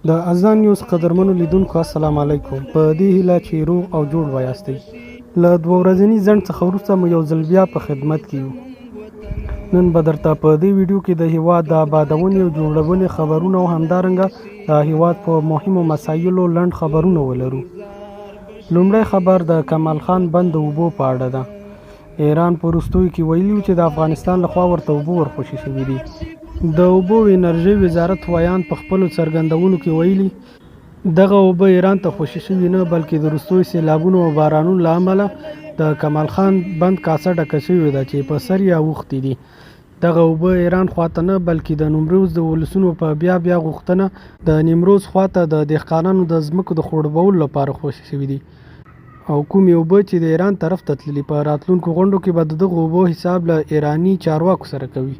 د اذان نیوز قدرمنو لیدونکو السلام علیکم. په دې هیله چې روغ او جوړ وایاستئ. له 2 ورځني ځنډ څخه وروسته مو یو ځل بیا په خدمت کې یو. نن به درته په دې ویډیو کې د هیواد د آبادونې او جوړونې خبرونه او همدارنګه د هیواد په مهمو مسایلو لنډ خبرونه ولرو. لومړی خبر د کمال خان بند د اوبو په اړه ده. ایران په وروستیو کې ویلي چې د افغانستان لخوا ورته اوبه ورخوشي شوي دي. د اوبو او انرژۍ وزارت ویان په خپلو څرګندونو کې ویلي دغه اوبه ایران ته خوشي شوي نه بلکې د وروستیو سیلابونو او بارانونو له امله د کمال خان بند کاسه ډکه شوې ده چې په سر یې اوښتې دي. دغه اوبه ایران خواته نه بلکې د نیمروز د ولسونو په بیا غوښتنه د نیمروز خواته د دهقانانو د ځمکو د خړوبولو لپاره خوشي شوي دي او کومې اوبه چې د ایران طرف ته تللي په راتلونکو غونډو کې به د دغو اوبو حساب له ایراني چارواکو سره کوي.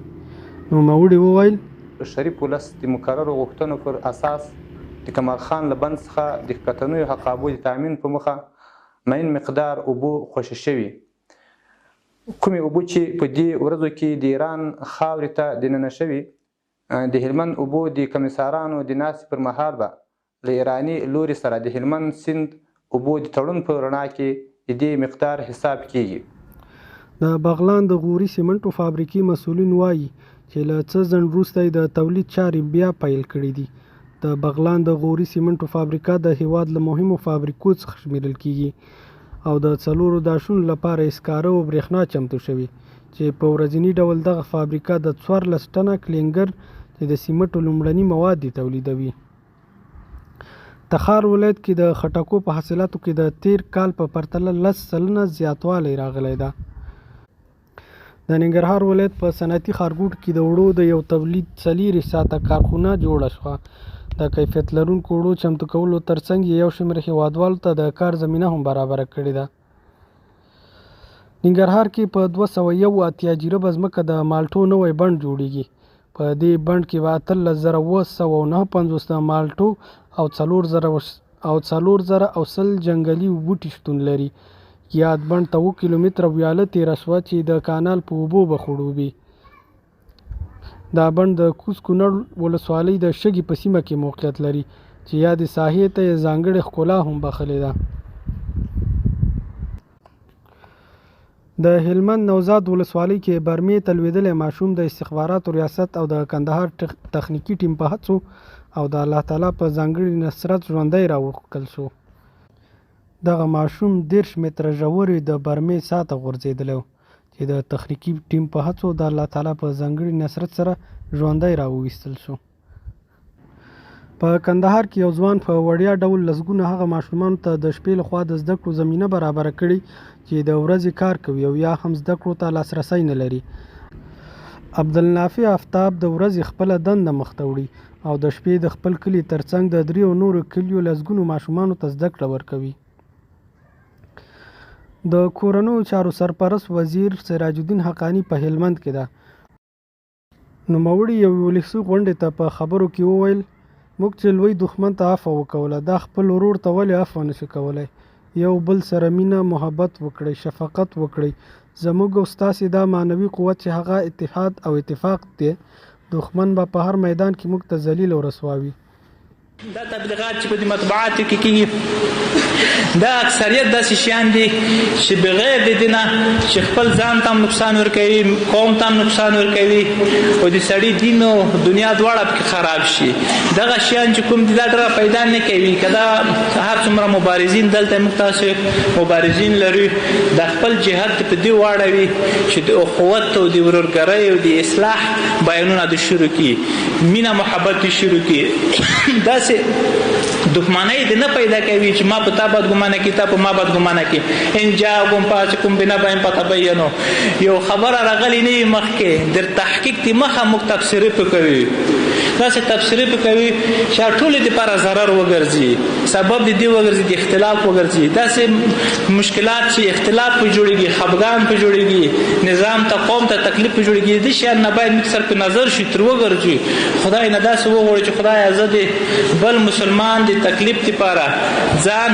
نوموړي وویل شریف ولس د مقررو غوښتنو پر اساس د کمال خان له بند څخه د ښکتنیو حقابو د تامین په موخه معین مقدار اوبو خوشي شوي. کومې اوبه چې په دې ورځو کې د ایران خاورې ته دننه شوي د هلمند اوبو د کمیسارانو د ناستې پر مهال به له ایراني لوري سره د هلمند سیند اوبو د تړون په رڼا کې د دې مقدار حساب کیږي. د بغلان د غوري سیمنټو فابریکې مسؤلین وایي چې له څه ځنډ وروسته د تولید چارې بیا پیل کړي دي. د بغلان د غوري سیمنټو فابریکه د هیواد له مهمو فابریکو څخه شمیرل کیږي او د 4 داشونو لپاره اسکاره او برېښنا چمتو شوي چې په ورځني ډول دغه فابریکه د 14 ټنه کلینګر چې د سیمنټو لومړني مواد دي تولیدوي. تخار ولایت کې د خټکو په حاصلاتو کې د تیر کال په پرتله 10% زیاتوالی راغلی ده. د ننګرهار ولایت په صنعتي ښارګوټ کې د اوړو د یو تولید 4 ساعته کارخونه جوړه شوه. د کیفیت لرونکو اوړو چمتو کولو ترڅنګ یو شمېر هیوادوالو ته د کار زمینه هم برابره کړې ده. ننګرهار کې په 281 جریبه ځمکه د مالټو نوی بڼ جوړیږي. په دې بڼ کې به 13,959 د مالټو او 4,000 جنګلي بوټي شتون لري. یاد بڼ ته 2 کیلومتره ویاله تیره شوه چې د کانال په اوبو به خړوبي. دا بڼ د کوز کونړ ولسوالۍ د شګي په سیمه کې موقعیت لري چې یادې ساحې ته یې ځانګړې ښکلا هم بخښلې ده. د هلمند نوزاد ولسوالۍ کې برمې ته لوېدلی ماشوم د استخباراتو ریاست او د کندهار تخنیکي ټیم په هڅو او د الله تعالی په ځانګړي نصرت ژوندی راوښکل شو. دغه ماشوم 10 متره ژورې د برمې ساته غورځېدلی چې د تخنیکي ټیم په هڅو د الله تعالی په ځانګړي نصرت سره ژوندی راوویستل شو. په کندهار کې یو ځوان په وړیا ډول لسګونه هغه ماشومانو ته د شپې لخوا د زده کړو زمینه برابره کړي چې د ورځې کار کوي او یا هم زده کړو ته لاسرسی نه لري. عبدالنافع آفتاب د ورځې خپله دنده مخته وړي او د شپې د خپل کلي ترڅنګ د 3 نورو کلیو لسګونو ماشومانو ته زده کړه ورکوي. د کورنیو چارو سرپرست وزیر سراج الدین حقانی په هلمند کې ده. نوموړي یو ولسي غونډې ته په خبرو کې وویل موږ چې لوی دښمن ته عفو وکوله دا خپل ورور ته ولې عفو نشو کولی. یو بل سره مینه محبت وکړئ، شفقت وکړئ. زموږ او ستاسې دا معنوي قوت چې هغه اتحاد او اتفاق دی دښمن به په هر میدان کې موږ ته ذلیل او رسوا وي. دا تبلیغات چې په دې مطبوعاتو کې کېږي دا اکثریت داسې شیان دي چې بغیر د دې نه چې خپل ځان ته هم نقصان ورکوي، قوم ته هم نقصان ورکوي او د سړي دین او دنیا دواړه پکې خراب شي. دغه شیان چې کوم دي دا ډېره پیدا نه کوي. که دا هر څومره مبارزین دلته موږ تاسې مبارزین لرو د خپل جهاد په دې واړوي چې د اخوت او د ورورګرۍ او د اصلاح بیانونه د شروع کړي، مینه محبت د شروع کړي. داسې دښمنۍ د نه پیدا کوي چې ما په تا بد ګمانه کړي تا په ما بد ګمانه کړي. ان جاءکم فاسق بنبأ فتبینوا یو خبره راغلې نه وي مخکې در تحقیق د مخه موږ تبصرې پې کوي. داسې تبصرې پې کوي چې ټولې دپاره ضرر وګرځي، سبب د دې وګرځي، د اختلاف وګرځي. داسې مشکلات چې اختلاف پې جوړېږي، خفګان پې جوړېږي، نظام ته قوم ته تکلیف پې جوړېږي. دې شیان نه باید موږ سر پې نظر شي تر وګرځي. خدای نه داسې وغواړي چې خدایه زه د بل مسلمان د تکلیف دپاره ځان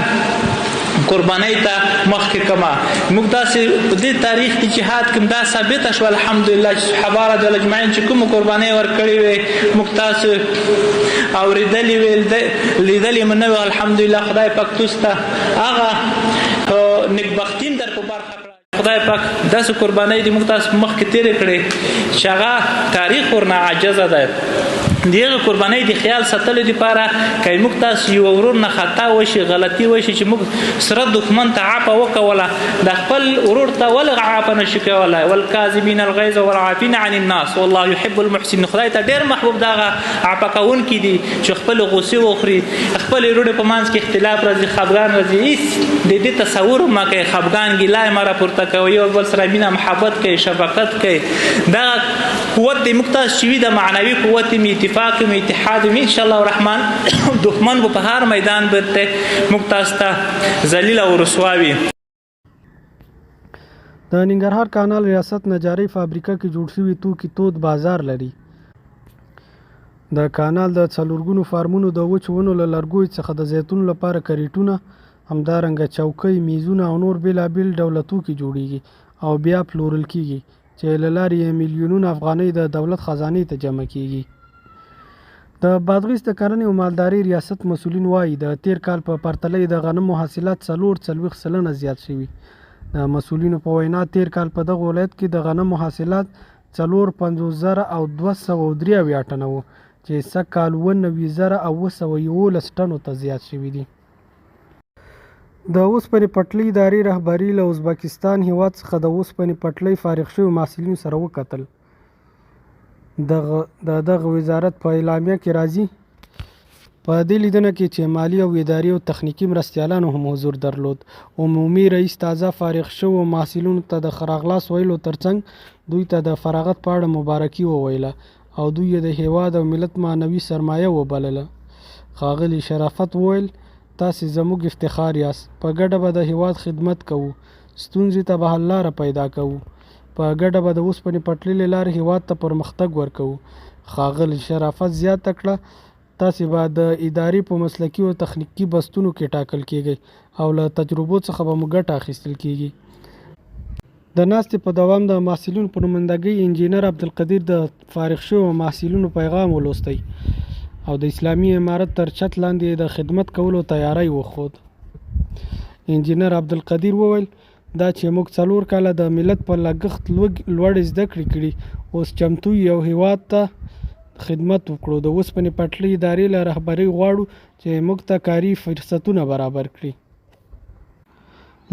قربانۍ ته مخکې کما. موږ داسې په دې تاریخ کې جهاد کې دا ثابته شوه الحمدلله چې صحابه رضی الله اجمعین چې کومه قربانۍ ورکړې وې موږ تاسو اورېدلې وې لیدلې مو نه وې. الحمدلله خدای پاک تاسو ته هغه نیکبختي در په برخه کړه. خدای پاک داسې قربانۍ دې موږ تاسو مخکې تېرې کړې چې هغه تاریخ ورنه عاجزه ده. د هغې قربانۍ د خیال ساتلو دپاره که موږ تاسو یو ورور نه خطا وشي غلطي وشي چې موږ سره دښمن ته عفه وکوله د خپل ورور ته ولې عفه نشي کولی. والکاظمین الغیظ والعافین عن الناس والله یحب المحسنین. خدای ته ډېر محبوب د هغه عفه کوونکي دي چې خپلې غوسې وخوري خپلې وروڼې په منځ کې اختلاف راځي خفګان راځي هېڅ د دې تصور مه کوئ خفګان ګیله یې مه راپورته کوئ یو بل سره مینه محبت کوئ شفقت کوئ. دغه قوت دی موږ تاسو چې وي د معنوي قوت می اتفاق می اتحاد می انشاءالله الرحمن دښمن به په هر میدان برته موږ تاسو ته ذلیل او رسوا وي. د ننګرهار کانال ریاست نجاري فابریکه کې جوړ شوي توکي تود بازار لري. د کانال د څلورګونو فارمونو د وچو ونو له لرګیو څخه د زیتون لپاره کریټونه همدارنګه چوکۍ میزونه او نور بېلابېل ډوله توکي جوړیږي او بیا پلورل کیږي چې له لارې یې میلیونونه افغانۍ د دولت خزانې ته جمع کیږي. د بادغیس د کرنې او مالدارۍ ریاست مسؤلین وایي د تیر کال په پرتله د غنمو حاصلات 40 سلنه زیات شوي. د مسؤلینو په وینا تیر کال په دغه ولایت کې د غنمو حاصلات 450,203 ټنه وو چې سږ کال 99,211 ټنو ته زیات شوي دي. د اوسپنې پټلۍ ادارې رهبري له ازبکستان هیواد څخه د اوسپنې پټلۍ فارغ شویو محصلینو سره وکتل. دغه وزارت په اعلامیه کې راځي په دې لیدنه کې چې مالی او اداري او تخنیکي مرستیالانو هم حضور درلود. عمومي رئیس تازه فارغ شوو محصلینو ته د راغلاس ویلو ترڅنګ دوی ته د فراغت په اړه مبارکي وویله او دوی د هیواد او ملت معنوي سرمایه وبلله. ښاغلي شرافت وویل تاسې زموږ افتخار یاست. په ګډه به د هیواد خدمت کوو ستونزې ته به حل لاره پیدا کوو. په ګډه به د اوسپنې پټلۍ له لارې هیواد ته پرمختګ ورکوو. ښاغلي شرافت زیاته کړه تاسې به د ادارې په مسلکي او تخنیکي بستونو کې ټاکل کیږئ او له تجربو څخه به مو ګټه اخیستل کیږي. د ناستې په دوام د محصلینو په نمایندګۍ انجینر عبدالقدیر د فارغ شویو محصلینو پیغام ولوستی او د اسلامي امارت تر چت لاندې د خدمت کولو تیاری وښود. انجینر عبدالقدیر وویل دا چې موږ 4 کاله د ملت په لګښت لوړې زده کړې کړي اوس چمتو یو هیواد ته خدمت وکړو. د اوسپنې پټلۍ ادارې له رهبرۍ غواړو چې موږ ته کاري فرصتونه برابر کړي.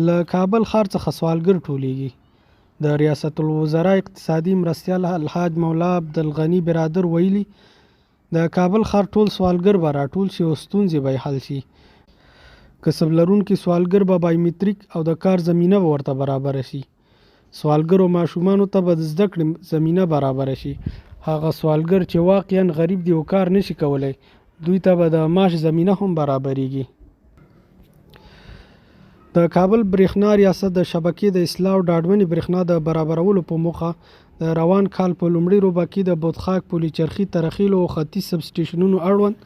له کابل ښار څخه سوالګر ټولېږي. د ریاست الوزرا اقتصادي مرستیال الحاج مولا عبدالغني برادر ویلي د کابل ښار ټول سوالګر به راټول شي او ستونزې به حل شي. کسب لرونکي سوالګر به بایومتریک او د کار زمینه به ورته برابره شي. سوالګرو ماشومانو ته به د زده کړې زمینه برابره شي. هغه سوالګر چې واقعا غریب دي او کار نشي کولی دوی ته به د معاش زمینه هم برابریږي. د کابل برېښنا ریاست د شبکې د اصلاح او ډاډمنې برېښنا د برابرولو په موخه د روان کال په لومړي روبه کې د بودخاک پولي چرخي ترخیلو او ختیځ سب سټیشنونو اړوند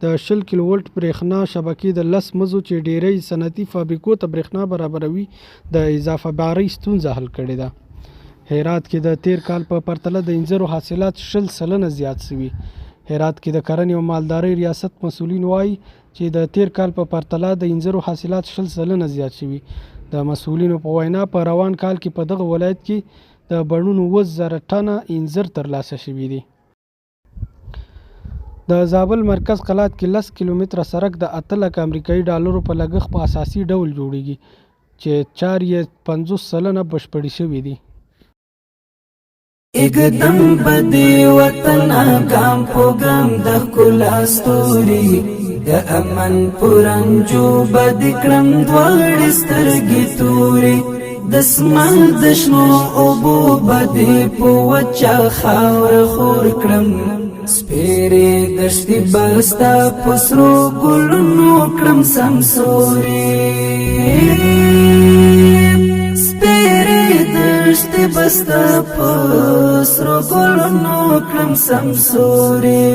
د 20 کیلو ولټ برېښنا شبکې د 10 مزو چې ډیری صنعتي فابریکو ته برېښنا برابروي د اضافه بارۍ ستونزه حل کړې ده. هرات کې د تیر کال په پرتله د انځرو حاصلات 60 سلنه زیات شوي. هرات کې د کرنې او مالدارۍ ریاست مسؤلین وایي چې د تیر کال په پرتله د انځرو حاصلات 60 سلنه زیات شوي. د مسؤلینو په وینا په روان کال کې په دغه ولایت کې د بڼونو 20,000 ټنه انځر ترلاسه شوي دي. د زابل مرکز قلات کې 10 کیلومتره سړک د 8 لک امریکایي ډالرو په لګښت په اساسي ډول جوړیږي چې 4.50 سلنه بشپړې شوي دي. اقدم بدی وطن ګام په ګام د ښکلا ستوري د امن پرنجو بد کړم دواړې سترګې تورې د اسمان د شنو اوبو بدې په وچه خاوره خور کړم سپېرې دښتې بستا په سرو ګلونو کړم سمسورې دشتي بستا په سرو ګلونو کړم سمسورې